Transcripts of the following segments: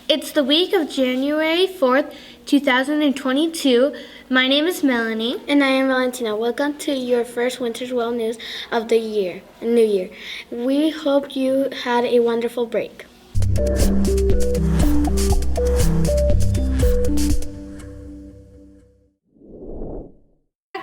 It's the week of January 4th, 2022. My name is Melanie. And I am Valentina. Welcome to your first Winter's Well news of the new year. We hope you had a wonderful break.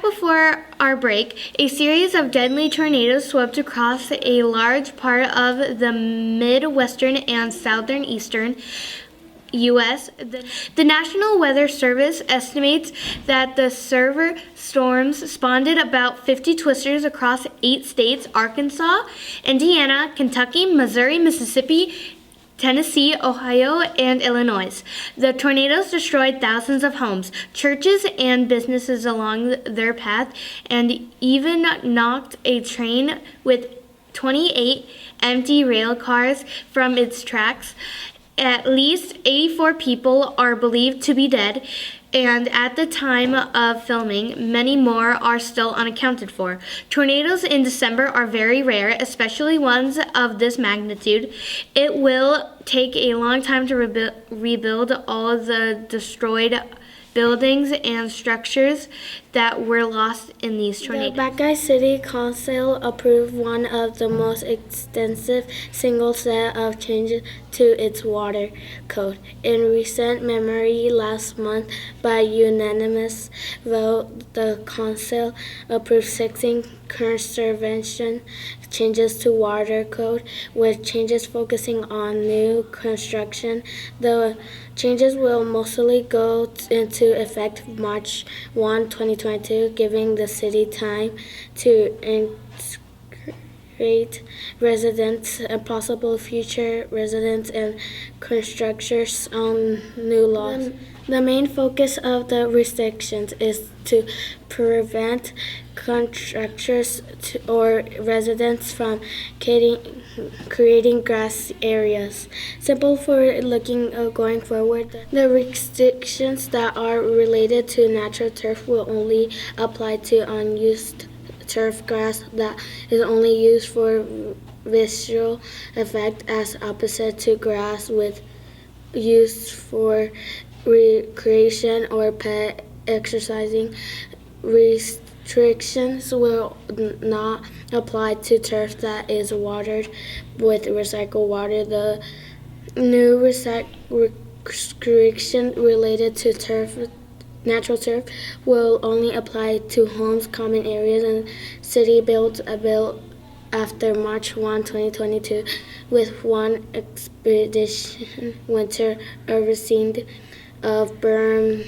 Before our break, a series of deadly tornadoes swept across a large part of the Midwestern and Southeastern U.S. The National Weather Service estimates that the severe storms spawned about 50 twisters across 8 states: Arkansas, Indiana, Kentucky, Missouri, Mississippi, Tennessee, Ohio, and Illinois. The tornadoes destroyed thousands of homes, churches, and businesses along their path, and even knocked a train with 28 empty rail cars from its tracks. At least 84 people are believed to be dead, and at the time of filming, many more are still unaccounted for. Tornadoes in December are very rare, especially ones of this magnitude. It will take a long time to rebuild all of the destroyed buildings and structures that were lost in these tornadoes. The Buckeye City Council approved one of the most extensive single set of changes to its water code in recent memory. Last month, by unanimous vote, the council approved 16 conservation changes to water code, with changes focusing on new construction. The changes will mostly go into effect March 1, 2022, giving the city time to integrate residents and possible future residents and constructors on new laws. The main focus of the restrictions is to prevent contractors or residents from creating grass areas. Simple for going forward. The restrictions that are related to natural turf will only apply to unused turf grass that is only used for visual effect, as opposite to grass with use for recreation or pet exercising. Restrictions will not apply to turf that is watered with recycled water. The new restriction related to natural turf will only apply to homes, common areas, and city built after March 1, 2022, with one expedition winter overseen of Bermuda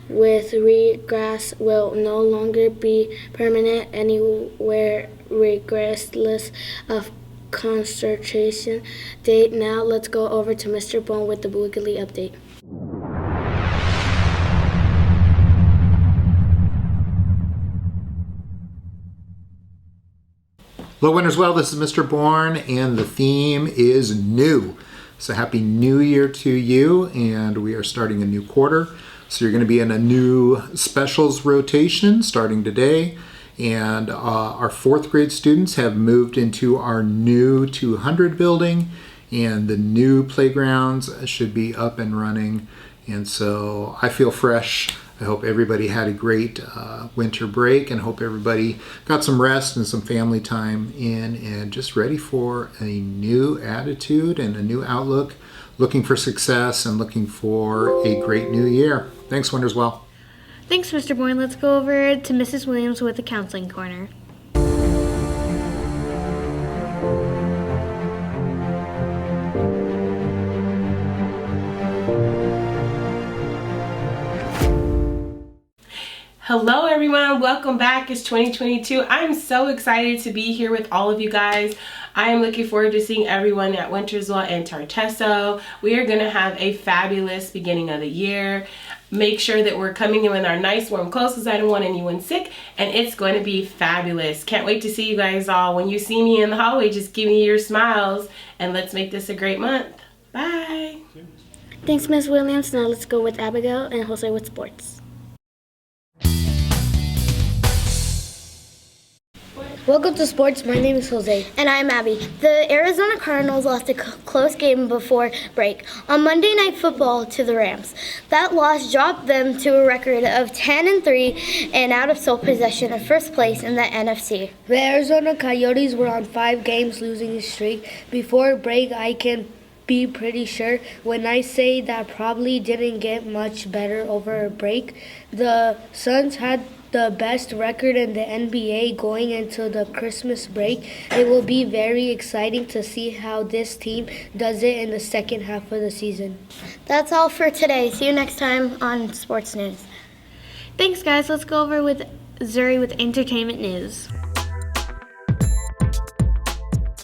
with grass will no longer be permanent anywhere regardless of concentration date. Now let's go over to Mr. Bone with the Wiggly update. Hello, Winners Well. This is Mr. Bourne, and the theme is new. So happy New Year to you, and we are starting a new quarter. So you're going to be in a new specials rotation starting today, and our 4th grade students have moved into our new 200 building, and the new playgrounds should be up and running. And so I feel fresh. I hope everybody had a great winter break, and hope everybody got some rest and some family time in, and just ready for a new attitude and a new outlook, looking for success and looking for a great new year. Thanks, Winners Well. Thanks, Mr. Bourne. Let's go over to Mrs. Williams with the Counseling Corner. Hello everyone, welcome back. It's 2022. I'm so excited to be here with all of you guys. I am looking forward to seeing everyone at Wintersville and Tartesso. We are going to have a fabulous beginning of the year. Make sure that we're coming in with our nice warm clothes because I don't want anyone sick, and it's going to be fabulous. Can't wait to see you guys all. When you see me in the hallway, just give me your smiles, and let's make this a great month. Bye. Thanks, Ms. Williams. Now let's go with Abigail and Jose with sports. Welcome to sports. My name is Jose. And I'm Abby. The Arizona Cardinals lost a close game before break on Monday Night Football to the Rams. That loss dropped them to a record of 10-3 and out of sole possession of first place in the NFC. The Arizona Coyotes were on 5 games losing streak. Before break, I can be pretty sure when I say that probably didn't get much better over a break. The Suns had the best record in the NBA going into the Christmas break. It will be very exciting to see how this team does it in the second half of the season. That's all for today. See you next time on Sports News. Thanks, guys. Let's go over with Zuri with entertainment news.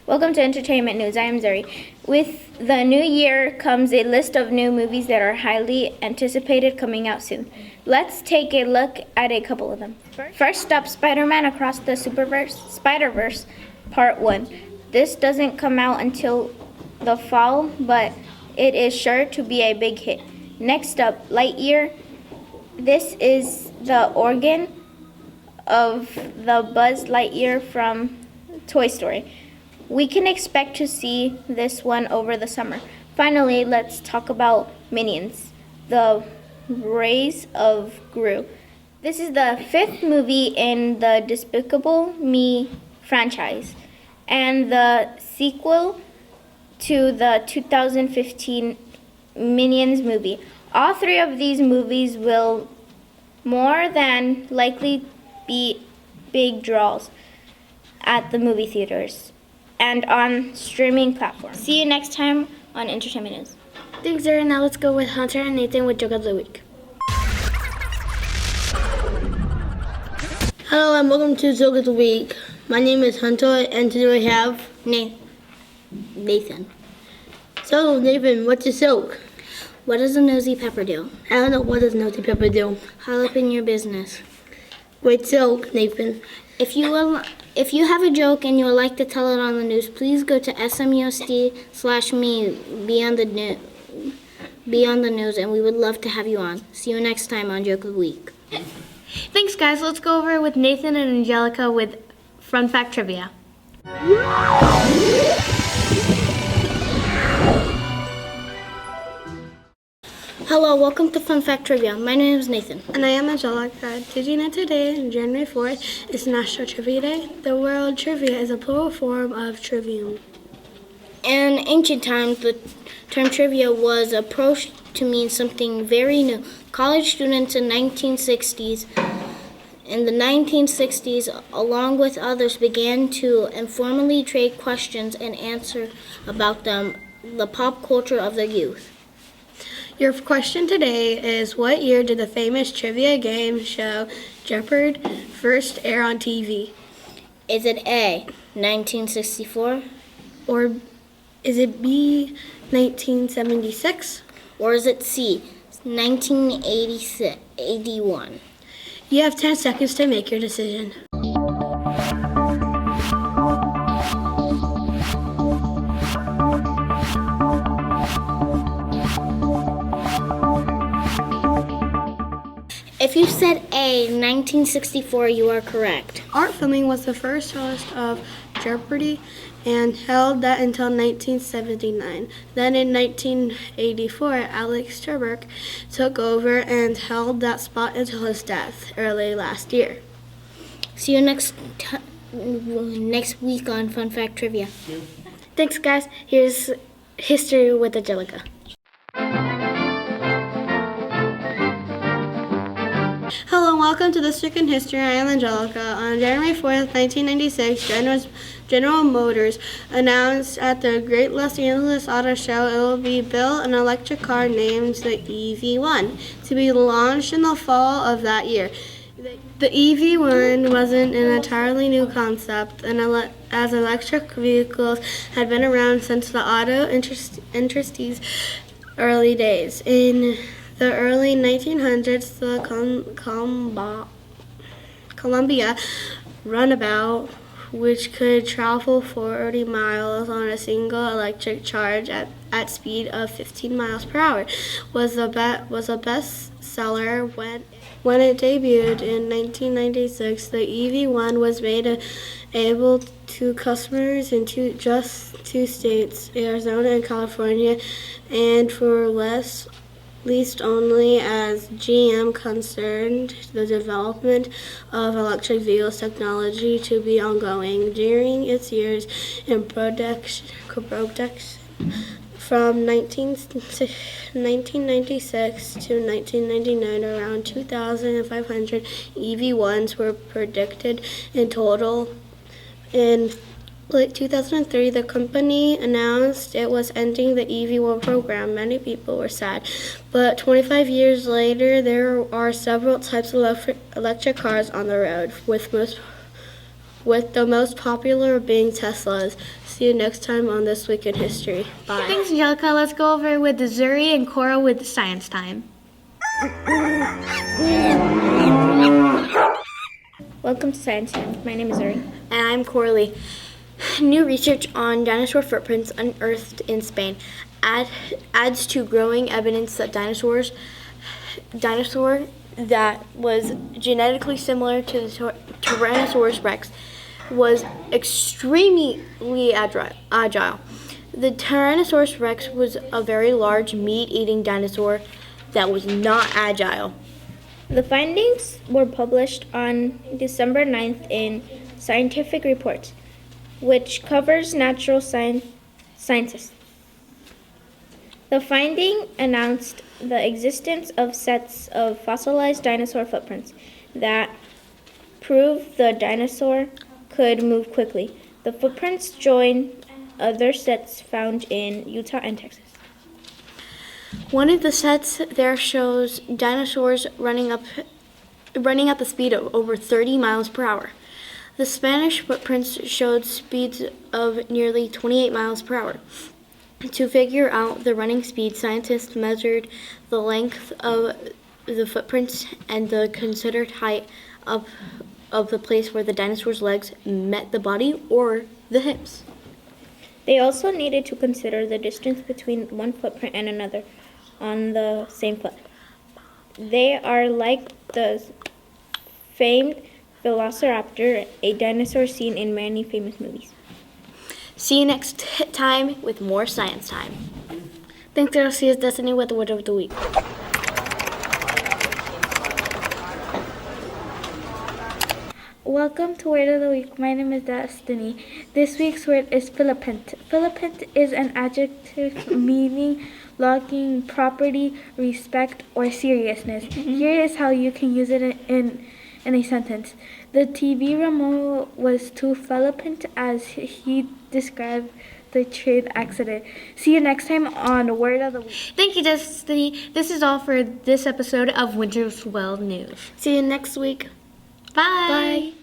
Welcome to Entertainment News. I am Zuri. With the new year comes a list of new movies that are highly anticipated coming out soon. Let's take a look at a couple of them. First up, Spider-Man Across the Spider-Verse Part 1. This doesn't come out until the fall, but it is sure to be a big hit. Next up, Lightyear. This is the origin of the Buzz Lightyear from Toy Story. We can expect to see this one over the summer. Finally, let's talk about Minions, the Rise of Gru. This is the 5th movie in the Despicable Me franchise and the sequel to the 2015 Minions movie. All 3 of these movies will more than likely be big draws at the movie theaters and on streaming platforms. See you next time on Entertainment News. Thanks, Zuri. Now let's go with Hunter and Nathan with Joke of the Week. Hello and welcome to Joke of the Week. My name is Hunter and today we have Nathan. So Nathan, what's your joke? What does a nosy pepper do? I don't know, what does Nosy Pepper do? All up in your business. Great joke, Nathan. If you have a joke and you would like to tell it on the news, please go to SMUSD/me be on the news, and we would love to have you on. See you next time on Joke of the Week. Thanks, guys. Let's go over with Nathan and Angelica with Fun Fact Trivia. Hello, welcome to Fun Fact Trivia. My name is Nathan. And I am Angelica. Did you know today, January 4th, is National Trivia Day? The word trivia is a plural form of trivium. In ancient times, the term trivia was approached to mean something very new. College students in the 1960s, along with others, began to informally trade questions and answer about the pop culture of their youth. Your question today is, what year did the famous trivia game show Jeopardy first air on TV? Is it A, 1964? Or is it B, 1976? Or is it C, 1981? You have 10 seconds to make your decision. If you said A, 1964, you are correct. Art Fleming was the first host of Jeopardy and held that until 1979. Then in 1984, Alex Trebek took over and held that spot until his death early last year. See you next week on Fun Fact Trivia. Thanks, guys. Here's History with Angelica. Hello and welcome to This Week in History. I am Angelica. On January 4th, 1996, General Motors announced at the Great Los Angeles Auto Show it will be built an electric car named the EV1 to be launched in the fall of that year. The EV1 wasn't an entirely new concept, and as electric vehicles had been around since the auto industry's early days. In the early 1900s, the Columbia Runabout which could travel 40 miles on a single electric charge at speed of 15 miles per hour, was a bestseller when it debuted in 1996. The EV1 was made available to customers in just two states, Arizona and California, and for leased only, as GM concerned the development of electric vehicles technology to be ongoing. During its years in production from 1996 to 1999, around 2,500 EV1s were predicted in total. In late 2003, the company announced it was ending the EV1 program. Many people were sad, but 25 years later, there are several types of electric cars on the road, with the most popular being Teslas. See you next time on This Week in History. Bye. Thanks, Angelica. Let's go over with Zuri and Cora with Science Time. Welcome to Science Time. My name is Zuri. And I'm Coralie. New research on dinosaur footprints unearthed in Spain adds to growing evidence that dinosaur that was genetically similar to the Tyrannosaurus rex was extremely agile. The Tyrannosaurus rex was a very large meat-eating dinosaur that was not agile. The findings were published on December 9th in Scientific Reports, which covers natural sciences. The finding announced the existence of sets of fossilized dinosaur footprints that prove the dinosaur could move quickly. The footprints join other sets found in Utah and Texas. One of the sets there shows dinosaurs running at the speed of over 30 miles per hour. The Spanish footprints showed speeds of nearly 28 miles per hour. To figure out the running speed, scientists measured the length of the footprints and the considered height of the place where the dinosaur's legs met the body or the hips. They also needed to consider the distance between one footprint and another on the same foot. They are like the famed Velociraptor, a dinosaur seen in many famous movies. See you next time with more Science Time. Thanks, I'll see you, Destiny, with the Word of the Week. Welcome to Word of the Week. My name is Destiny. This week's word is philippant. Philippant is an adjective meaning lacking property, respect, or seriousness. Here is how you can use it in a sentence. The TV remote was too philippant as he described the train accident. See you next time on Word of the Week. Thank you, Destiny. This is all for this episode of Winter's Well News. See you next week. Bye. Bye.